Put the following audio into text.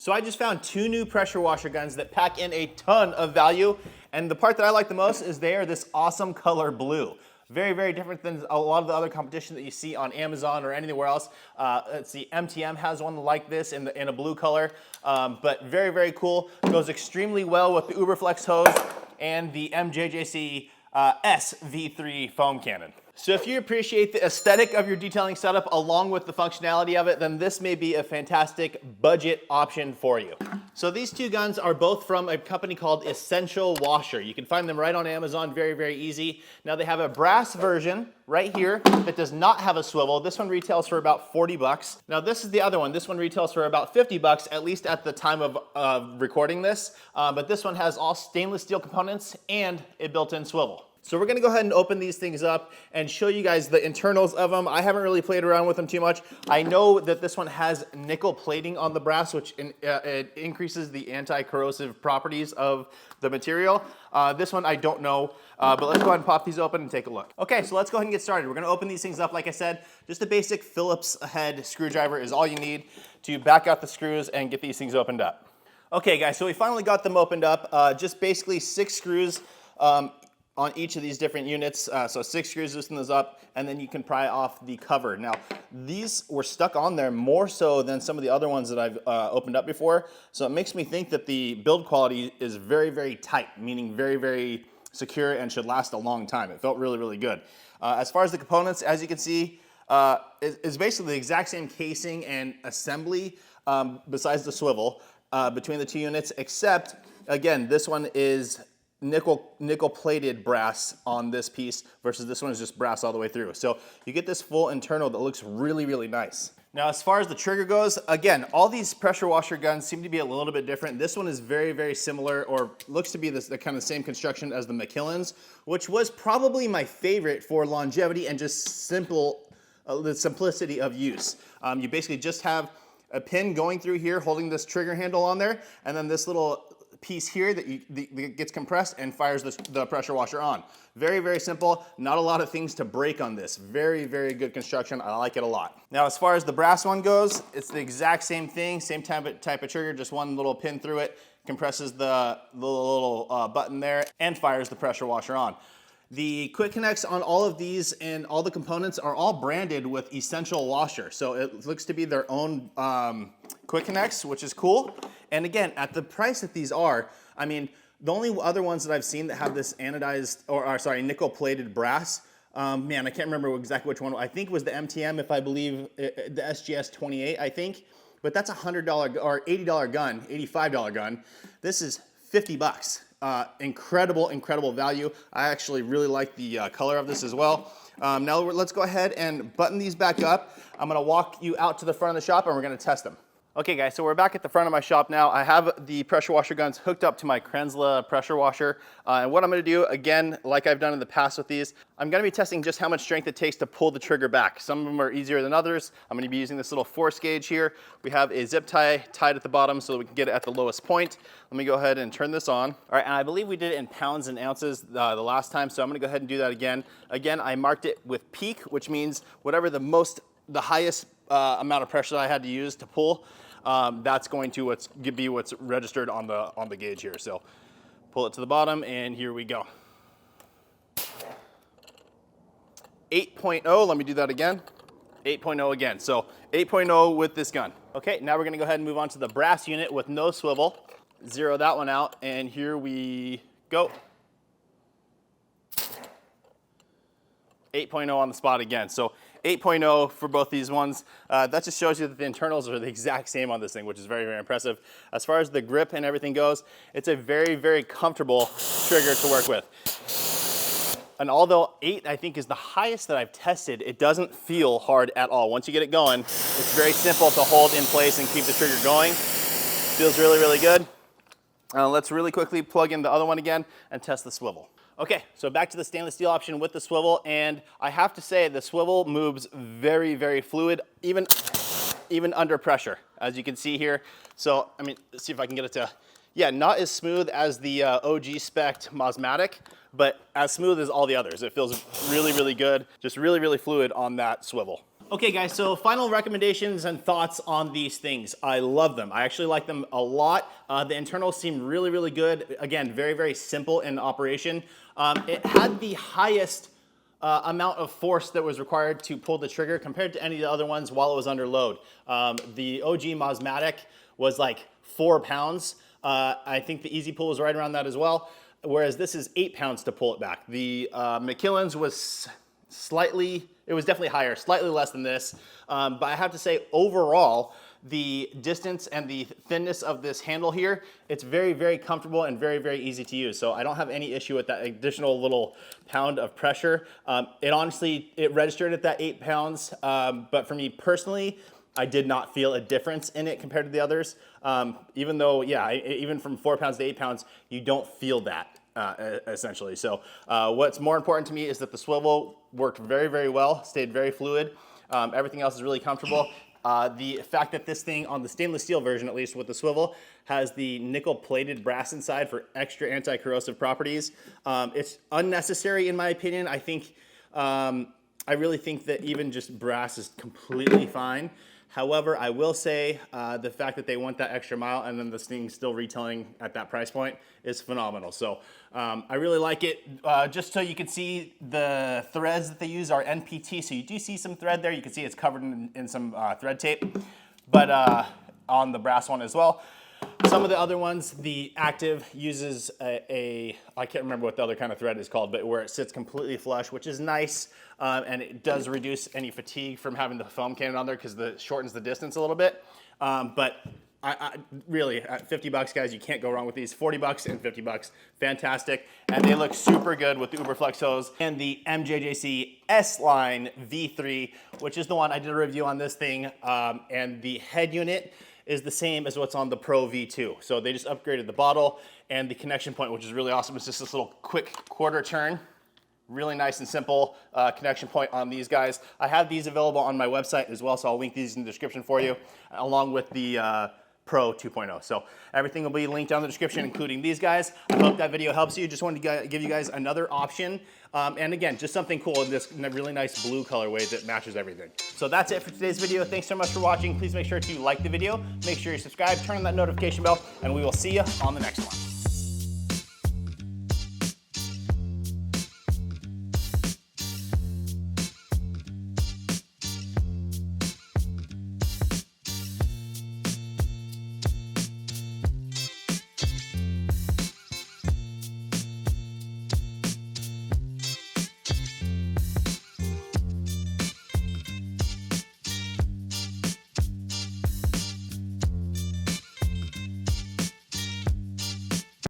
So I just found 2 new pressure washer guns that pack in a ton of value, and the part that I like the most is they are this awesome color blue. Very, very different than a lot of the other competition that you see on Amazon or anywhere else. Let's see, MTM has one like this in a blue color, but very, very cool. Goes extremely well with the Uberflex hose and the MJJC SV3 foam cannon. So if you appreciate the aesthetic of your detailing setup along with the functionality of it, then this may be a fantastic budget option for you. So these 2 guns are both from a company called Essential Washer. You can find them right on Amazon, very, very easy. Now they have a brass version right here that does not have a swivel. This one retails for about 40 bucks. Now this is the other one. This one retails for about 50 bucks, at least at the time of recording this. But this one has all stainless steel components and a built-in swivel. So we're gonna go ahead and open these things up and show you guys the internals of them. I haven't really played around with them too much. I know that this one has nickel plating on the brass, which it increases the anti-corrosive properties of the material. This one I don't know, but let's go ahead and pop these open and take a look. Okay, so let's go ahead and get started. We're gonna open these things up, like I said. Just a basic Phillips head screwdriver is all you need to back out the screws and get these things opened up. Okay guys, so we finally got them opened up. Just basically 6 screws on each of these different units. So 6 screws, loosen those up, and then you can pry off the cover. Now, these were stuck on there more so than some of the other ones that I've opened up before. So it makes me think that the build quality is very, very tight, meaning very, very secure and should last a long time. It felt really, really good. As far as the components, as you can see, is basically the exact same casing and assembly besides the swivel between the 2 units, except, again, this one is nickel plated brass on this piece versus this one is just brass all the way through. So you get this full internal that looks really, really nice. Now, as far as the trigger goes, again, all these pressure washer guns seem to be a little bit different. This one is very, very similar, or looks to be the kind of same construction as the McKillen's, which was probably my favorite for longevity and just the simplicity of use. You basically just have a pin going through here holding this trigger handle on there, and then this little piece here that gets compressed and fires the pressure washer on. Very, very simple. Not a lot of things to break on this. Very, very good construction. I like it a lot. Now, as far as the brass one goes, it's the exact same thing, same type of trigger, just one little pin through it, compresses the little button there, and fires the pressure washer on. The quick connects on all of these and all the components are all branded with Essential Washer. So it looks to be their own quick connects, which is cool. And again, at the price that these are, I mean, the only other ones that I've seen that have this anodized, nickel plated brass, man, I can't remember exactly which one. I think it was the MTM, if I believe, the SGS 28, I think. But that's a $100 or $80 gun, $85 gun. This is 50 bucks. Incredible, incredible value. I actually really like the color of this as well. Now let's go ahead and button these back up. I'm gonna walk you out to the front of the shop and we're gonna test them. Okay guys, so we're back at the front of my shop now. I have the pressure washer guns hooked up to my Krenzla pressure washer. And what I'm gonna do, again, like I've done in the past with these, I'm gonna be testing just how much strength it takes to pull the trigger back. Some of them are easier than others. I'm gonna be using this little force gauge here. We have a zip tie tied at the bottom so that we can get it at the lowest point. Let me go ahead and turn this on. All right, and I believe we did it in pounds and ounces the last time, so I'm gonna go ahead and do that again. Again, I marked it with peak, which means whatever the highest amount of pressure I had to use to pull, that's going to be what's registered on the gauge here. So pull it to the bottom and here we go. 8.0, let me do that again. 8.0 again, so 8.0 with this gun. Okay, now we're gonna go ahead and move on to the brass unit with no swivel. Zero that one out, and here we go. 8.0 on the spot again. So 8.0 for both these ones. That just shows you that the internals are the exact same on this thing, which is very, very impressive. As far as the grip and everything goes, it's a very, very comfortable trigger to work with. And although 8, I think, is the highest that I've tested, it doesn't feel hard at all. Once you get it going, it's very simple to hold in place and keep the trigger going. Feels really, really good. Let's really quickly plug in the other one again and test the swivel. Okay, so back to the stainless steel option with the swivel, and I have to say the swivel moves very, very fluid, even under pressure, as you can see here. So, I mean, let's see if I can get it to, yeah, not as smooth as the OG spec Mosmatic, but as smooth as all the others. It feels really, really good, just really, really fluid on that swivel. Okay guys, so final recommendations and thoughts on these things. I love them. I actually like them a lot. The internals seem really, really good. Again, very, very simple in operation. It had the highest amount of force that was required to pull the trigger compared to any of the other ones while it was under load. The OG Mosmatic was like 4 pounds. I think the Easy Pull was right around that as well, whereas this is 8 pounds to pull it back. The Macmillan's was it was definitely higher, slightly less than this. But I have to say, overall, the distance and the thinness of this handle here, it's very, very comfortable and very, very easy to use. So I don't have any issue with that additional little pound of pressure. It registered at that 8 pounds. But for me personally, I did not feel a difference in it compared to the others. Even though, yeah, even from 4 pounds to 8 pounds, you don't feel that. Essentially. So what's more important to me is that the swivel worked very, very well, stayed very fluid. Everything else is really comfortable. The fact that this thing on the stainless steel version, at least with the swivel, has the nickel plated brass inside for extra anti-corrosive properties. It's unnecessary in my opinion. I think, I really think that even just brass is completely fine. However, I will say the fact that they went that extra mile and then this thing still retailing at that price point is phenomenal. So I really like it. Just so you can see, the threads that they use are NPT. So you do see some thread there. You can see it's covered in some thread tape, but on the brass one as well. Some of the other ones, the Active uses I can't remember what the other kind of thread is called, but where it sits completely flush, which is nice. And it does reduce any fatigue from having the foam cannon on there because it shortens the distance a little bit. But I really, at 50 bucks, guys, you can't go wrong with these. 40 bucks and 50 bucks, fantastic. And they look super good with the Uberflex hose and the MJJC S-Line V3, which is the one I did a review on this thing. And the head unit is the same as what's on the Pro V2. So they just upgraded the bottle and the connection point, which is really awesome. It's just this little quick quarter turn. Really nice and simple connection point on these guys. I have these available on my website as well, so I'll link these in the description for you, along with the Pro 2.0. So everything will be linked down in the description, including these guys. I hope that video helps you. Just wanted to give you guys another option. And again, just something cool in this really nice blue colorway that matches everything. So that's it for today's video. Thanks so much for watching. Please make sure to like the video, make sure you subscribe, turn on that notification bell, and we will see you on the next one.